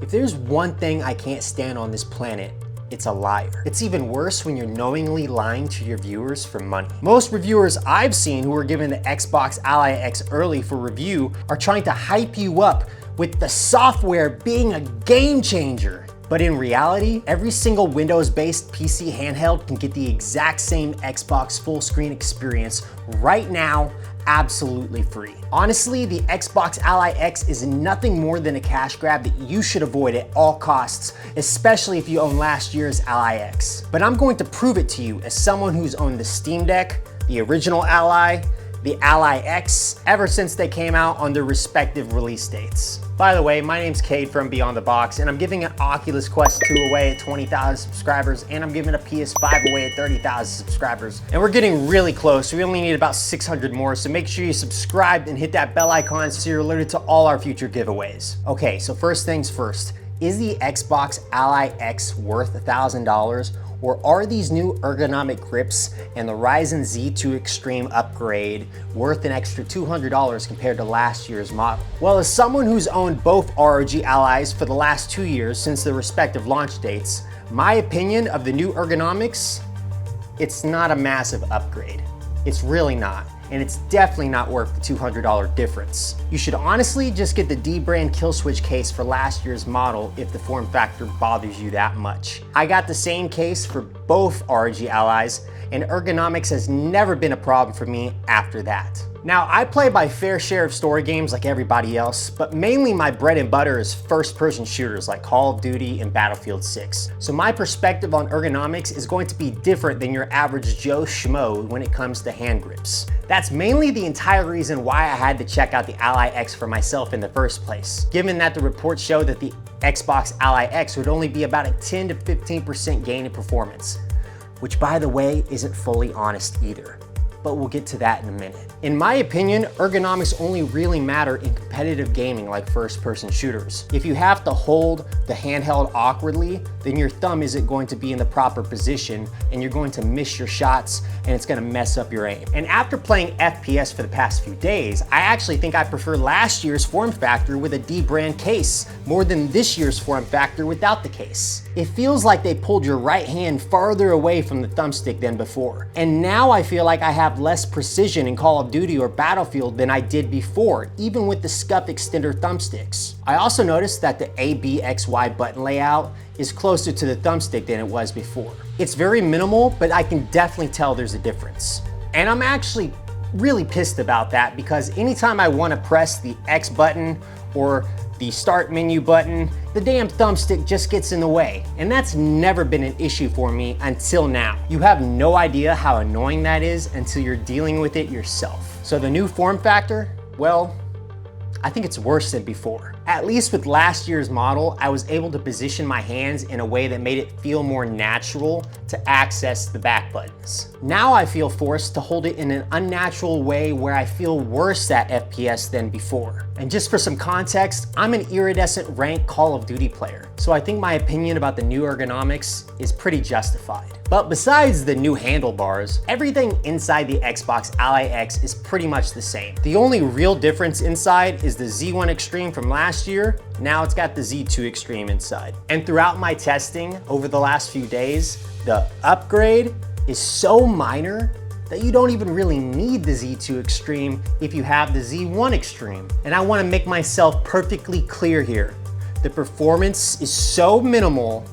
If there's one thing I can't stand on this planet, it's a liar. It's even worse when you're knowingly lying to your viewers for money. Most reviewers I've seen who are given the Xbox Ally X early for review are trying to hype you up with the software being a game changer. But in reality, every single Windows-based PC handheld can get the exact same Xbox full screen experience right now, absolutely free. Honestly, the Xbox Ally X is nothing more than a cash grab that you should avoid at all costs, especially if you own last year's Ally X. But I'm going to prove it to you as someone who's owned the Steam Deck, the original Ally, the Ally X, ever since they came out on their respective release dates. By the way, my name's Cade from Beyond the Box, and I'm giving an Oculus Quest 2 away at 20,000 subscribers, and I'm giving a PS5 away at 30,000 subscribers. And we're getting really close. We only need about 600 more, so make sure you subscribe and hit that bell icon so you're alerted to all our future giveaways. Okay, so first things first, is the Xbox Ally X worth $1,000? Or are these new ergonomic grips and the Ryzen Z2 Extreme upgrade worth an extra $200 compared to last year's model? Well, as someone who's owned both ROG Allys for the last 2 years since their respective launch dates, my opinion of the new ergonomics, it's not a massive upgrade. It's really not. And it's definitely not worth the $200 difference. You should honestly just get the D-brand kill switch case for last year's model if the form factor bothers you that much. I got the same case for both ROG Allys, and ergonomics has never been a problem for me after that. Now, I play my fair share of story games like everybody else, but mainly my bread and butter is first-person shooters like Call of Duty and Battlefield 6. So my perspective on ergonomics is going to be different than your average Joe Schmo when it comes to hand grips. That's mainly the entire reason why I had to check out the Ally X for myself in the first place, given that the reports show that the Xbox Ally X would only be about a 10 to 15% gain in performance, which by the way isn't fully honest either. But we'll get to that in a minute. In my opinion, ergonomics only really matter in competitive gaming like first-person shooters. If you have to hold the handheld awkwardly, then your thumb isn't going to be in the proper position and you're going to miss your shots and it's gonna mess up your aim. And after playing FPS for the past few days, I actually think I prefer last year's form factor with a D-brand case more than this year's form factor without the case. It feels like they pulled your right hand farther away from the thumbstick than before. And now I feel like I have less precision in Call of Duty or Battlefield than I did before, even with the scuff extender thumbsticks. I also noticed that the ABXY button layout is closer to the thumbstick than it was before. It's very minimal, but I can definitely tell there's a difference. And I'm actually really pissed about that because anytime I want to press the X button or the start menu button, the damn thumbstick just gets in the way. And that's never been an issue for me until now. You have no idea how annoying that is until you're dealing with it yourself. So the new form factor, well, I think it's worse than before. At least with last year's model, I was able to position my hands in a way that made it feel more natural to access the back buttons. Now I feel forced to hold it in an unnatural way where I feel worse at FPS than before. And just for some context, I'm an iridescent ranked Call of Duty player, so I think my opinion about the new ergonomics is pretty justified. But besides the new handlebars, everything inside the Xbox Ally X is pretty much the same. The only real difference inside is the Z1 Extreme from last year. Now it's got the Z2 Extreme inside. And throughout my testing over the last few days, the upgrade is so minor that you don't even really need the Z2 Extreme if you have the Z1 Extreme. And I want to make myself perfectly clear here. The performance is so minimal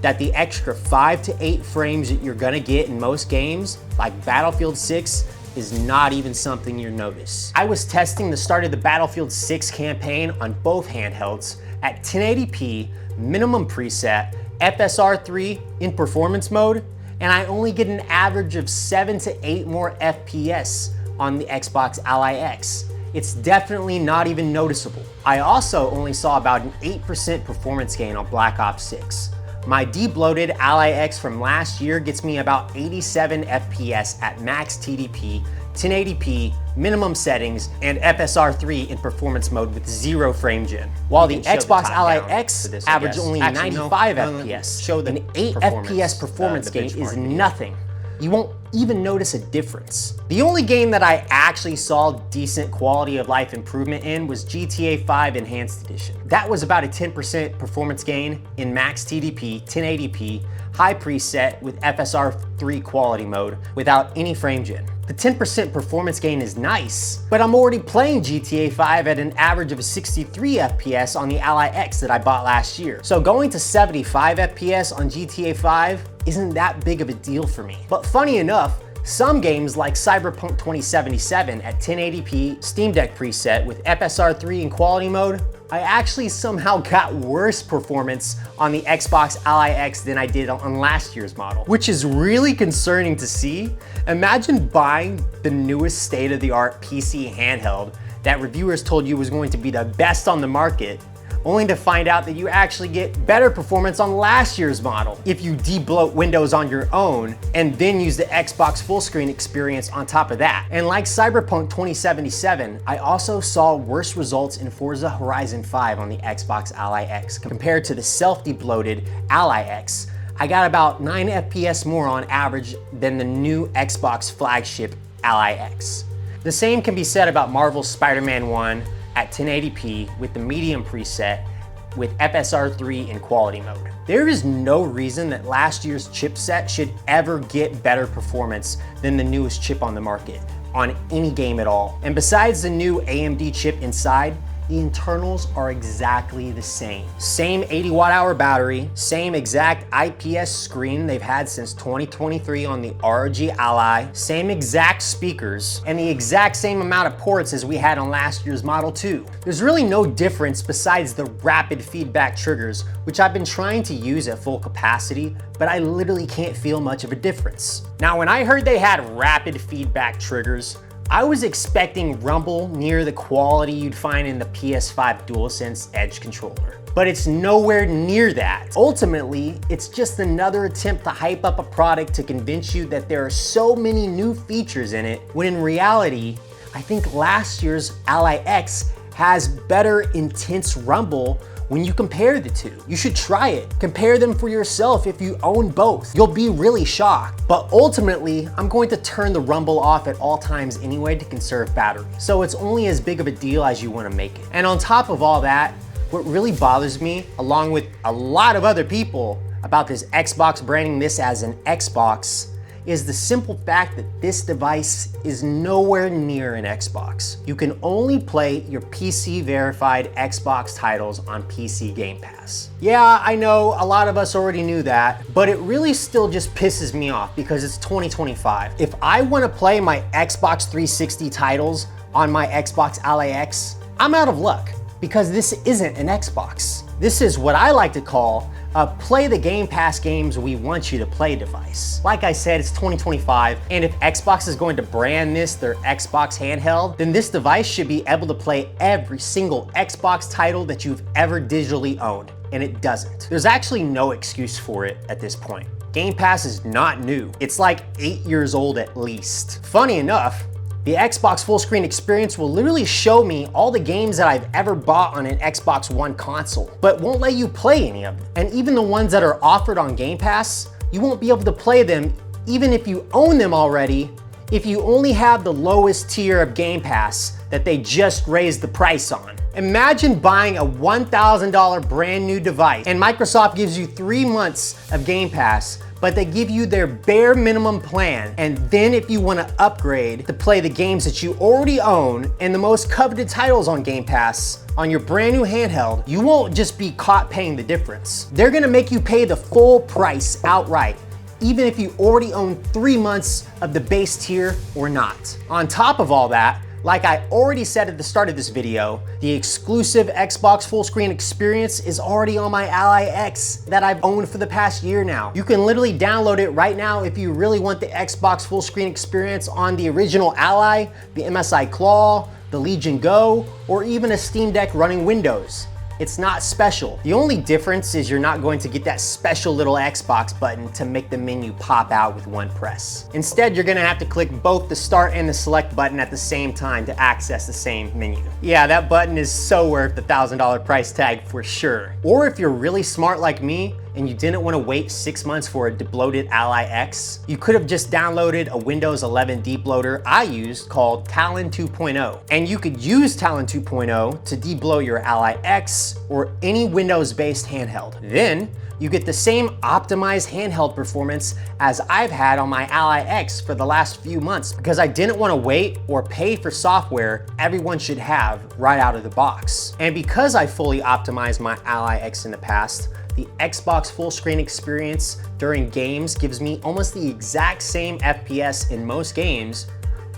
that the extra 5 to 8 frames that you're gonna get in most games, like Battlefield 6, is not even something you notice. I was testing the start of the Battlefield 6 campaign on both handhelds at 1080p, minimum preset, FSR3 in performance mode, and I only get an average of 7 to 8 more FPS on the Xbox Ally X. It's definitely not even noticeable. I also only saw about an 8% performance gain on Black Ops 6. My de-bloated Ally X from last year gets me about 87 FPS at max TDP, 1080p, minimum settings, and FSR3 in performance mode with 0 frame gen. While the Xbox Ally X averaged only 95 FPS, an 8 FPS performance gain is nothing. You won't even notice a difference. The only game that I actually saw decent quality of life improvement in was GTA 5 Enhanced Edition. That was about a 10% performance gain in max TDP, 1080p, high preset with FSR 3 quality mode without any frame gen. The 10% performance gain is nice, but I'm already playing GTA 5 at an average of 63 FPS on the Ally X that I bought last year. So going to 75 FPS on GTA 5 isn't that big of a deal for me. But funny enough, some games like Cyberpunk 2077 at 1080p Steam Deck preset with FSR 3 in quality mode, I actually somehow got worse performance on the Xbox Ally X than I did on last year's model, which is really concerning to see. Imagine buying the newest state-of-the-art PC handheld that reviewers told you was going to be the best on the market, only to find out that you actually get better performance on last year's model if you de-bloat Windows on your own and then use the Xbox full screen experience on top of that. And like Cyberpunk 2077, I also saw worse results in Forza Horizon 5 on the Xbox Ally X compared to the self-de-bloated Ally X. I got about 9 FPS more on average than the new Xbox flagship Ally X. The same can be said about Marvel's Spider-Man 1 at 1080p with the medium preset with FSR 3 in quality mode. There is no reason that last year's chipset should ever get better performance than the newest chip on the market on any game at all. And besides the new AMD chip inside, the internals are exactly the same. Same 80 watt-hour battery, same exact IPS screen they've had since 2023 on the ROG Ally, same exact speakers, and the exact same amount of ports as we had on last year's Model 2. There's really no difference besides the rapid feedback triggers, which I've been trying to use at full capacity, but I literally can't feel much of a difference. Now, when I heard they had rapid feedback triggers, I was expecting rumble near the quality you'd find in the PS5 DualSense Edge controller, but it's nowhere near that. Ultimately, it's just another attempt to hype up a product to convince you that there are so many new features in it, when in reality, I think last year's Ally X has better intense rumble when you compare the two. You should try it. Compare them for yourself if you own both. You'll be really shocked. But ultimately, I'm going to turn the rumble off at all times anyway to conserve battery. So it's only as big of a deal as you want to make it. And on top of all that, what really bothers me, along with a lot of other people, about this Xbox branding this as an Xbox is the simple fact that this device is nowhere near an Xbox. You can only play your PC verified Xbox titles on PC Game Pass. Yeah, I know a lot of us already knew that, but it really still just pisses me off because it's 2025. If I want to play my Xbox 360 titles on my Xbox Ally X, I'm out of luck because this isn't an Xbox. This is what I like to call a play the Game Pass games we want you to play device. Like I said, it's 2025, and if Xbox is going to brand this their Xbox handheld, then this device should be able to play every single Xbox title that you've ever digitally owned, and it doesn't. There's actually no excuse for it at this point. Game Pass is not new. It's like 8 years old at least. Funny enough, the Xbox full screen experience will literally show me all the games that I've ever bought on an Xbox One console, but won't let you play any of them. And even the ones that are offered on Game Pass, you won't be able to play them even if you own them already, if you only have the lowest tier of Game Pass that they just raised the price on. Imagine buying a $1,000 brand new device and Microsoft gives you 3 months of Game Pass, but they give you their bare minimum plan. And then if you want to upgrade to play the games that you already own and the most coveted titles on Game Pass on your brand new handheld, you won't just be caught paying the difference. They're gonna make you pay the full price outright, even if you already own 3 months of the base tier or not. On top of all that, like I already said at the start of this video, the exclusive Xbox full screen experience is already on my Ally X that I've owned for the past year now. You can literally download it right now if you really want the Xbox full screen experience on the original Ally, the MSI Claw, the Legion Go, or even a Steam Deck running Windows. It's not special. The only difference is you're not going to get that special little Xbox button to make the menu pop out with one press. Instead, you're gonna have to click both the start and the select button at the same time to access the same menu. Yeah, that button is so worth the $1,000 price tag for sure. Or if you're really smart like me, and you didn't want to wait 6 months for a debloated Ally X, you could have just downloaded a Windows 11 debloater I used called Talon 2.0. And you could use Talon 2.0 to debloat your Ally X or any Windows-based handheld. Then you get the same optimized handheld performance as I've had on my Ally X for the last few months, because I didn't want to wait or pay for software everyone should have right out of the box. And because I fully optimized my Ally X in the past, the Xbox full screen experience during games gives me almost the exact same FPS in most games,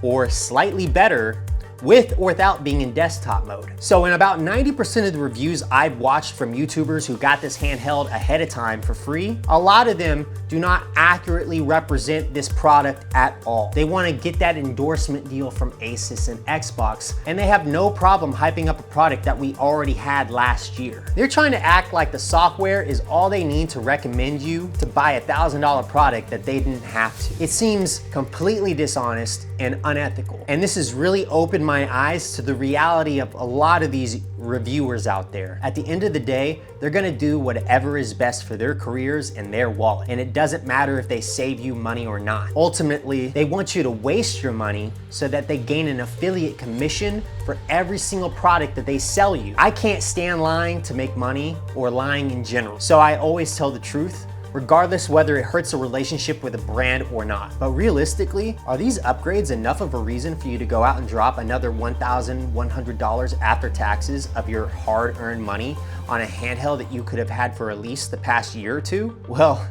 or slightly better, with or without being in desktop mode. So in about 90% of the reviews I've watched from YouTubers who got this handheld ahead of time for free, a lot of them do not accurately represent this product at all. They want to get that endorsement deal from Asus and Xbox, and they have no problem hyping up a product that we already had last year. They're trying to act like the software is all they need to recommend you to buy a $1,000 product that they didn't have to. It seems completely dishonest and unethical. And this has really opened my eyes to the reality of a lot of these reviewers out there. At the end of the day, they're gonna do whatever is best for their careers and their wallet. And it doesn't matter if they save you money or not. Ultimately, they want you to waste your money so that they gain an affiliate commission for every single product that they sell you. I can't stand lying to make money or lying in general. So I always tell the truth, regardless whether it hurts a relationship with a brand or not. But realistically, are these upgrades enough of a reason for you to go out and drop another $1,100 after taxes of your hard-earned money on a handheld that you could have had for at least the past year or two? Well,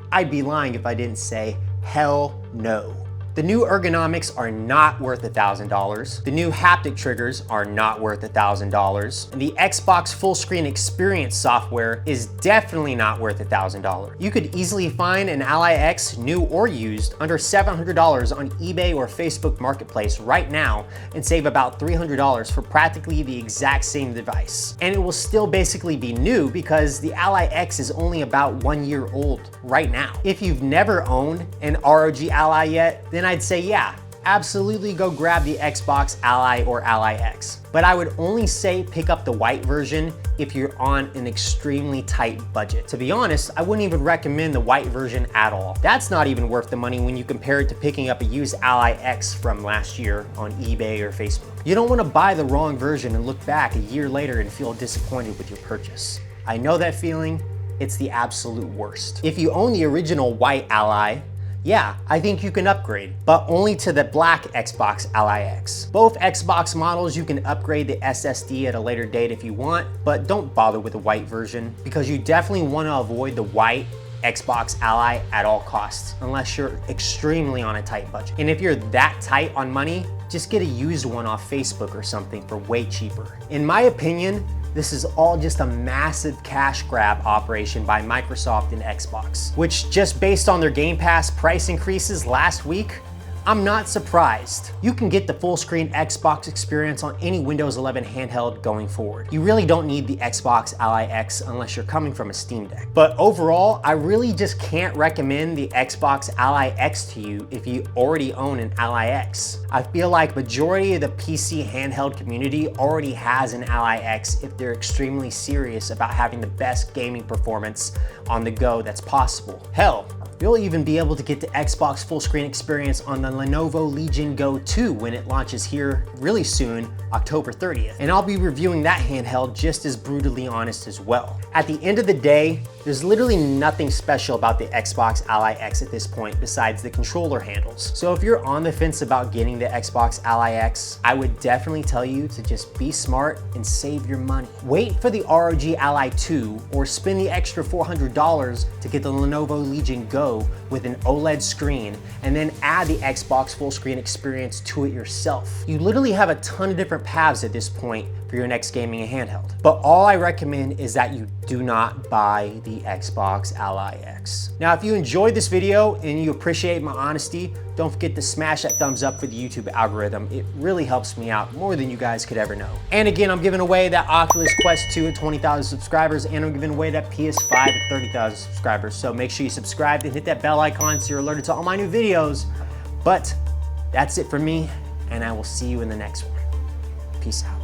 I'd be lying if I didn't say hell no. The new ergonomics are not worth $1,000. The new haptic triggers are not worth $1,000. And the Xbox full screen experience software is definitely not worth $1,000. You could easily find an Ally X, new or used, under $700 on eBay or Facebook Marketplace right now and save about $300 for practically the exact same device. And it will still basically be new because the Ally X is only about 1 year old right now. If you've never owned an ROG Ally yet, then I'd say yeah, absolutely go grab the Xbox Ally or Ally X. But I would only say pick up the white version if you're on an extremely tight budget. To be honest, I wouldn't even recommend the white version at all. That's not even worth the money when you compare it to picking up a used Ally X from last year on eBay or Facebook. You don't want to buy the wrong version and look back a year later and feel disappointed with your purchase. I know that feeling. It's the absolute worst. If you own the original white Ally, yeah, I think you can upgrade, but only to the black Xbox Ally X. Both Xbox models, you can upgrade the SSD at a later date if you want, but don't bother with the white version because you definitely want to avoid the white Xbox Ally at all costs, unless you're extremely on a tight budget. And if you're that tight on money, just get a used one off Facebook or something for way cheaper. In my opinion, this is all just a massive cash grab operation by Microsoft and Xbox, which just based on their Game Pass price increases last week, I'm not surprised. You can get the full screen Xbox experience on any Windows 11 handheld going forward. You really don't need the Xbox Ally X unless you're coming from a Steam Deck. But overall, I really just can't recommend the Xbox Ally X to you if you already own an Ally X. I feel like majority of the PC handheld community already has an Ally X if they're extremely serious about having the best gaming performance on the go that's possible. Hell, you'll even be able to get the Xbox full screen experience on the Lenovo Legion Go 2 when it launches here really soon, October 30th. And I'll be reviewing that handheld just as brutally honest as well. At the end of the day, there's literally nothing special about the Xbox Ally X at this point besides the controller handles. So if you're on the fence about getting the Xbox Ally X, I would definitely tell you to just be smart and save your money. Wait for the ROG Ally 2 or spend the extra $400 to get the Lenovo Legion Go with an OLED screen and then add the Xbox full screen experience to it yourself. You literally have a ton of different paths at this point for your next gaming handheld. But all I recommend is that you do not buy the Xbox Ally X. Now, if you enjoyed this video and you appreciate my honesty, don't forget to smash that thumbs up for the YouTube algorithm. It really helps me out more than you guys could ever know. And again, I'm giving away that Oculus Quest 2 at 20,000 subscribers, and I'm giving away that PS5 at 30,000 subscribers. So make sure you subscribe and hit that bell icon so you're alerted to all my new videos. But that's it for me, and I will see you in the next one. Peace out.